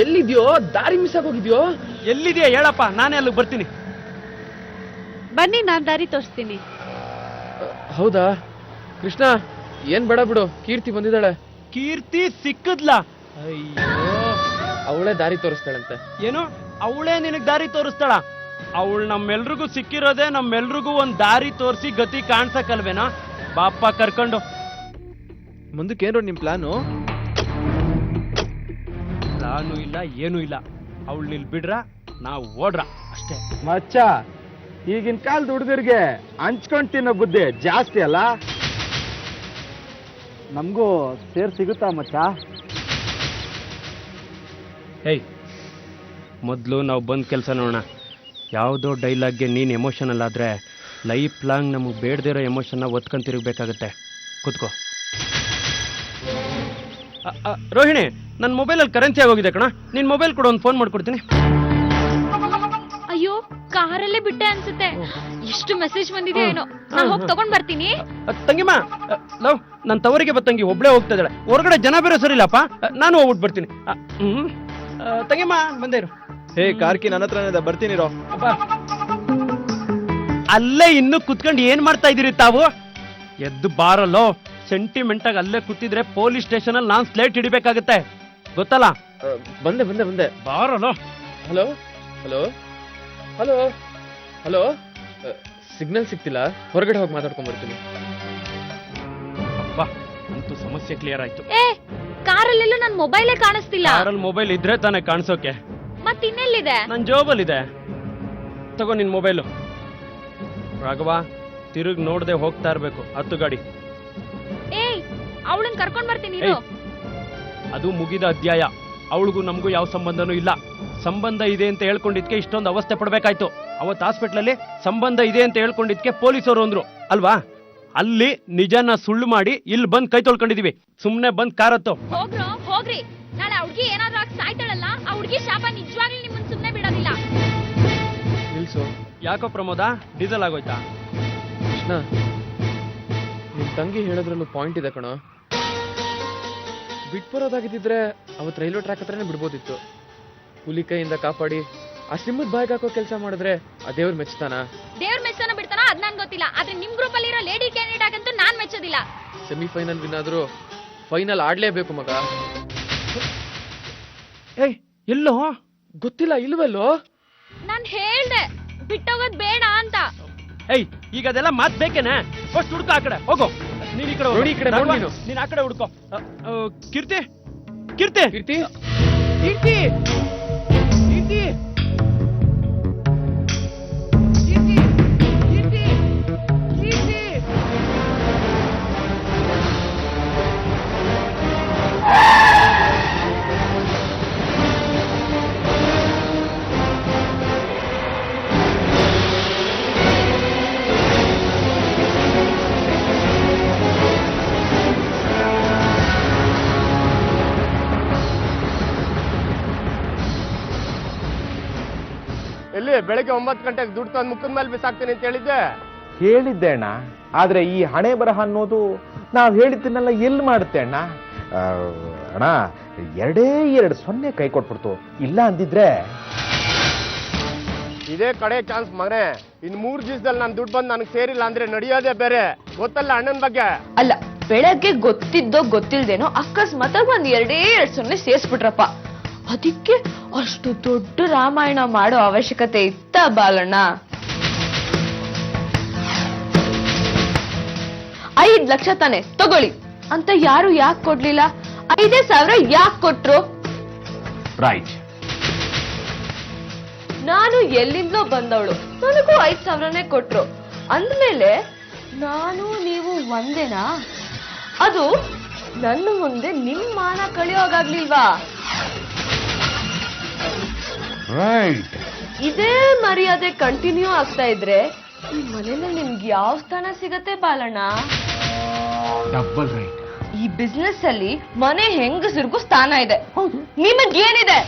ಎಲ್ಲಿದ್ಯೋ? ದಾರಿ ಮಿಸ್ ಆಗೋಗಿದ್ಯೋ? ಎಲ್ಲಿದ್ಯಾ ಹೇಳಪ್ಪ, ನಾನೇ ಅಲ್ಲಿಗೆ ಬರ್ತೀನಿ. ಬನ್ನಿ, ನಾನ್ ದಾರಿ ತೋರಿಸ್ತೀನಿ. ಹೌದಾ ಕೃಷ್ಣ, ಏನ್ ಬೇಡ ಬಿಡು, ಕೀರ್ತಿ ಬಂದಿದ್ದಾಳೆ. ಕೀರ್ತಿ ಸಿಕ್ಕದ್ಲಾ? ಅಯ್ಯೋ, ಅವಳೇ ದಾರಿ ತೋರಿಸ್ತಾಳಂತೆ. ಏನು, ಅವಳೇ ನಿನಗ್ ದಾರಿ ತೋರಿಸ್ತಾಳ? ಅವಳು ನಮ್ಮೆಲ್ರಿಗೂ ಸಿಕ್ಕಿರೋದೇ ನಮ್ಮೆಲ್ರಿಗೂ ಒಂದ್ ದಾರಿ ತೋರಿಸಿ ಗತಿ ಕಾಣ್ಸಕ್ಕಲ್ವೇನಾ? ಬಾಪ್ಪ ಕರ್ಕೊಂಡು. ಮುಂದಕ್ಕೆ ಏನ್ರೋ ನಿಮ್ ಪ್ಲಾನು? ಪ್ಲಾನು ಇಲ್ಲ, ಏನೂ ಇಲ್ಲ. ಅವಳು ನಿಲ್ ಬಿಡ್ರ, ನಾವು ಓಡ್ರ ಅಷ್ಟೇ. ಮಚ್ಚ, ಈಗಿನ ಕಾಲದ ಹುಡುಗರಿಗೆ ಹಂಚ್ಕೊಂಡ್ ತಿನ್ನೋ ಬುದ್ಧಿ ಜಾಸ್ತಿ ಅಲ್ಲ. ನಮಗೂ ಸೇರ್ ಸಿಗುತ್ತಾ ಮಚ್ಚ? ಹೇಯ್, ಮೊದಲು ನಾವು ಬಂದ್ ಕೆಲಸ ನೋಡೋಣ. ಯಾವುದೋ ಡೈಲಾಗ್ಗೆ ನೀನು ಎಮೋಷನಲ್ ಆದರೆ ಲೈಫ್ ಲಾಂಗ್ ನಮಗೆ ಬೇಡದಿರೋ ಎಮೋಷನ್ನ ಒತ್ಕೊಂಡು ತಿರುಗಬೇಕಾಗತ್ತೆ. ಕೂತ್ಕೋ. ರೋಹಿಣಿ, ನನ್ನ ಮೊಬೈಲಲ್ಲಿ ಕರೆನ್ಸಿ ಆಗೋಗಿದೆ ಕಣ. ನಿನ್ನ ಮೊಬೈಲ್ ಕೂಡ ಒಂದು ಫೋನ್ ಮಾಡ್ಕೊಡ್ತೀನಿ. ಅಯ್ಯೋ, ಕಾರಲ್ಲೇ ಬಿಟ್ಟೆ ಅನ್ಸುತ್ತೆ. ಎಷ್ಟು ಮೆಸೇಜ್ ಬಂದಿದೆ ಏನೋ. ನಾನು ಹೋಗಿ ತಗೊಂಡ್ ಬರ್ತೀನಿ. ತಂಗಿಮ್ಮ, ಲವ್, ನನ್ನ ತವರಿಗೆ ಬತ್ತಂಗಿ ಒಬ್ಳೆ ಹೋಗ್ತಾ ಇದ್ದಾಳೆ. ಹೊರಗಡೆ ಜನ ಬೇರೆ ಸರಿಲ್ಲಪ್ಪ, ನಾನು ಹೋಗ್ಬಿಟ್ಟು ಬರ್ತೀನಿ. ತಂಗಿಮ್ಮ, ಬಂದೇ ಇರು. ಹೇ ಕಾರ್ಕಿ, ನನ್ನ ಹತ್ರನೇ ಬರ್ತೀನಿ ರೋ. ಅಲ್ಲೇ ಇನ್ನು ಕುತ್ಕೊಂಡು ಏನ್ ಮಾಡ್ತಾ ಇದೀರಿ ತಾವು? ಎದ್ದು ಬಾರಲ್ಲೋ. ಸೆಂಟಿಮೆಂಟ್ ಆಗಿ ಅಲ್ಲೇ ಕೂತಿದ್ರೆ ಪೊಲೀಸ್ ಸ್ಟೇಷನ್ ಅಲ್ಲಿ ನಾನ್ ಸ್ಲೇಟ್ ಹಿಡಿಬೇಕಾಗತ್ತೆ, ಗೊತ್ತಲ್ಲ? ಬಂದೆ ಬಂದೆ ಬಂದೆ. ಬಾರಲ್ಲೋ. Hello hello hello hello, signal ಸಿಗ್ತಿಲ್ಲ, ಹೊರಗಡೆ ಹೋಗಿ ಮಾತಾಡ್ಕೊಂಡ್ ಬರ್ತೀನಿ. ಅಬ್ಬಾ, ಅಂತೂ ಸಮಸ್ಯೆ ಕ್ಲಿಯರ್ ಆಯ್ತು. ಏ, ಕಾರಲ್ಲೆಲ್ಲೂ ನನ್ ಮೊಬೈಲೇ ಕಾಣಿಸ್ತಿಲ್ಲ. ಕಾರಲ್ಲಿ ಮೊಬೈಲ್ ಇದ್ರೆ ತಾನೇ ಕಾಣಿಸೋಕೆ. ಮತ್ತಿನ್ನೆಲ್ಲಿದೆ? ನನ್ ಜೋಬಲ್ ಇದೆ. ತಗೋ ನಿನ್ ಮೊಬೈಲು. ರಾಘವ, ತಿರುಗ್ ನೋಡದೆ ಹೋಗ್ತಾ ಇರ್ಬೇಕು. 10 ಗಾಡಿ. ಏಯ್, ಅವಳನ್ನ ಕರ್ಕೊಂಡ್ ಬರ್ತೀನಿ ಇರು. ಅದು ಮುಗಿದ ಅಧ್ಯಾಯ. ಅವಳಿಗೂ ನಮಗೂ ಯಾವ ಸಂಬಂಧನೂ ಇಲ್ಲ. ಸಂಬಂಧ ಇದೆ ಅಂತ ಹೇಳ್ಕೊಂಡಿದ್ಕೆ ಇಷ್ಟೊಂದು ಅವಸ್ಥೆ ಪಡ್ಬೇಕಾಯ್ತು. ಅವತ್ತು ಹಾಸ್ಪಿಟ್ಲಲ್ಲಿ ಸಂಬಂಧ ಇದೆ ಅಂತ ಹೇಳ್ಕೊಂಡಿದ್ಕೆ ಪೊಲೀಸರು ಅಂದ್ರು ಅಲ್ವಾ? ಅಲ್ಲಿ ನಿಜನ ಸುಳ್ಳು ಮಾಡಿ ಇಲ್ಲಿ ಬಂದ್ ಕೈ ತೊಳ್ಕೊಂಡಿದೀವಿ. ಸುಮ್ನೆ ಬಂದ್ ಕಾರತ್ತು. ಹೋಗ್ರಿ. ನಾಳೆ ಆ ಹುಡ್ಗಿ ಏನಾದ್ರೂ ಆಗಿ ಸಾಯ್ತಾಳಲ್ಲ, ಆ ಹುಡ್ಗಿ ಶಾಪ ನಿಜವಾಗ್ಲೂ ನಿಮ್ಮನ್ನ ಸುಮ್ನೆ ಬಿಡೋದಿಲ್ಲ. ನಿಲ್ಸು. ಯಾಕೋ ಪ್ರಮೋದ, ಡೀಸೆಲ್ ಆಗೋಯ್ತಾ? ಕೃಷ್ಣ, ನಿಮ್ ತಂಗಿ ಹೇಳೋದ್ರಲ್ಲೂ ಪಾಯಿಂಟ್ ಇದೆ ಕಣೋ. ಬಿಟ್ಬರೋದಾಗಿದ್ದಿದ್ರೆ ಅವತ್ತು ರೈಲ್ವೆ ಟ್ರ್ಯಾಕ್ ಹತ್ರನೇ ಬಿಡ್ಬೋದಿತ್ತು. ಹುಲಿ ಕೈಯಿಂದ ಕಾಪಾಡಿ ಆ ಸಿಂಹದ ಬಾಯಿಗೆ ಹಾಕೋ ಕೆಲಸ ಮಾಡಿದ್ರೆ ಆ ದೇವ್ರ ಮೆಚ್ತಾನ? ದೇವ್ರ ಮೆಚ್ಚನ ಬಿಡ್ತಾನ ಅದ್ ನನ್ ಗೊತ್ತಿಲ್ಲ. ಆದ್ರೆ ನಿಮ್ ಗ್ರೂಪ್ ಅಲ್ಲಿ ಇರೋ ಲೇಡಿ ಕ್ಯಾಂಡಿಡೇಟ್ ಆಗಂತೂ ನಾನ್ ಮೆಚ್ಚೋದಿಲ್ಲ. ಸೆಮಿಫೈನಲ್ ವಿನ್ ಆದ್ರೂ ಫೈನಲ್ ಆಡ್ಲೇಬೇಕು ಮಗ. ಏಯ್, ಎಲ್ಲೋ ಗೊತ್ತಿಲ್ಲ ಇಲ್ವಲ್ಲೋ? ನಾನ್ ಹೇಳ್ದೆ ಬಿಟ್ಟೋಗೋದ್ ಬೇಡ ಅಂತ. ಏಯ್, ಈಗ ಅದೆಲ್ಲ ಮಾತ್ ಬೇಕೇನೆ? ಫಸ್ಟ್ ಹುಡ್ಕೋ, ಆ ಕಡೆ ಹೋಗೋ. ನೀನ್ ಈ ಕಡೆ ನೋಡಿ, ಈ ಕಡೆ ನೋಡಿ ನೀನು. ನೀನ್ ಆ ಕಡೆ ಹುಡ್ಕೋ. ಕೀರ್ತಿ, ಕೀರ್ತಿ, ಕೀರ್ತಿ, ಕೀರ್ತಿ, ಕೀರ್ತಿ, ಕೀರ್ತಿ, ಕೀರ್ತಿ. ಎಲ್ಲಿ ಬೆಳಗ್ಗೆ 9 ಗಂಟೆಗೆ ದುಡ್ಡು ತಂದು ಮುಖದ ಮೇಲೆ ಬಿಸಾಕ್ತೀನಿ ಅಂತ ಹೇಳಿದ್ದೆ ಅಣ್ಣ. ಆದ್ರೆ ಈ ಹಣೆ ಬರಹ ಅನ್ನೋದು ನಾವು ಹೇಳಿದ್ದನ್ನೆಲ್ಲ ಎಲ್ಲಿ ಮಾಡುತ್ತೆ ಅಣ್ಣ? ಅಣ್ಣ, 2 ಕೈ ಕೊಟ್ಬಿಡ್ತು. ಇಲ್ಲ ಅಂದಿದ್ರೆ ಇದೇ ಕಡೆ ಚಾನ್ಸ್ ಮಗನೇ. ಇನ್ 3 ದಿವಸದಲ್ಲಿ ನಾನು ದುಡ್ಡು ಬಂದು ನನಗೆ ಸೇರಿಲ್ಲ ಅಂದ್ರೆ ನಡೆಯೋದೇ ಬೇರೆ. ಗೊತ್ತಲ್ಲ ಅಣ್ಣನ ಬಗ್ಗೆ? ಅಲ್ಲ, ಬೆಳಗ್ಗೆ ಗೊತ್ತಿದ್ದೋ ಗೊತ್ತಿಲ್ದೇನೋ ಅಕಸ್ಮಾತ್ ಒಂದ್ 2 ಸೇರ್ಸ್ಬಿಟ್ರಪ್ಪ. ಅದಕ್ಕೆ ಅಷ್ಟು ದೊಡ್ಡ ರಾಮಾಯಣ ಮಾಡೋ ಅವಶ್ಯಕತೆ ಇತ್ತ ಬಾಲಣ್ಣ? 5 ಲಕ್ಷ ತಾನೆ ತಗೊಳ್ಳಿ ಅಂತ ಯಾರು ಯಾಕೆ ಕೊಡ್ಲಿಲ್ಲ? 5,000 ಯಾಕೆ ಕೊಟ್ರು? ರೈಟ್. ನಾನು ಎಲ್ಲಿಂದಲೋ ಬಂದವಳು, ನನಗೂ 5,000ನೇ ಕೊಟ್ರು ಅಂದ್ಮೇಲೆ ನಾನು ನೀವು ಒಂದೇನಾ? ಅದು ನನ್ನ ಮುಂದೆ ನಿಮ್ ಮಾನ ಕಳಿಯೋಗಾಗ್ಲಿಲ್ವಾ? ರೈಟ್. ಇದೇ ಮರ್ಯಾದೆ ಕಂಟಿನ್ಯೂ ಆಗ್ತಾ ಇದ್ರೆ ಈ ಮನೆಯಲ್ಲಿ ನಿಮ್ಗೆ ಯಾವ ಸ್ಥಾನ ಸಿಗತ್ತೆ ಬಾಲಣ್ಣ? Double right. ಈ ಬಿಸ್ನೆಸ್ ಅಲ್ಲಿ ಮನೆ ಹೆಂಗಸರಿಗೂ ಸ್ಥಾನ ಇದೆ, ನಿಮಗೇನಿದೆ?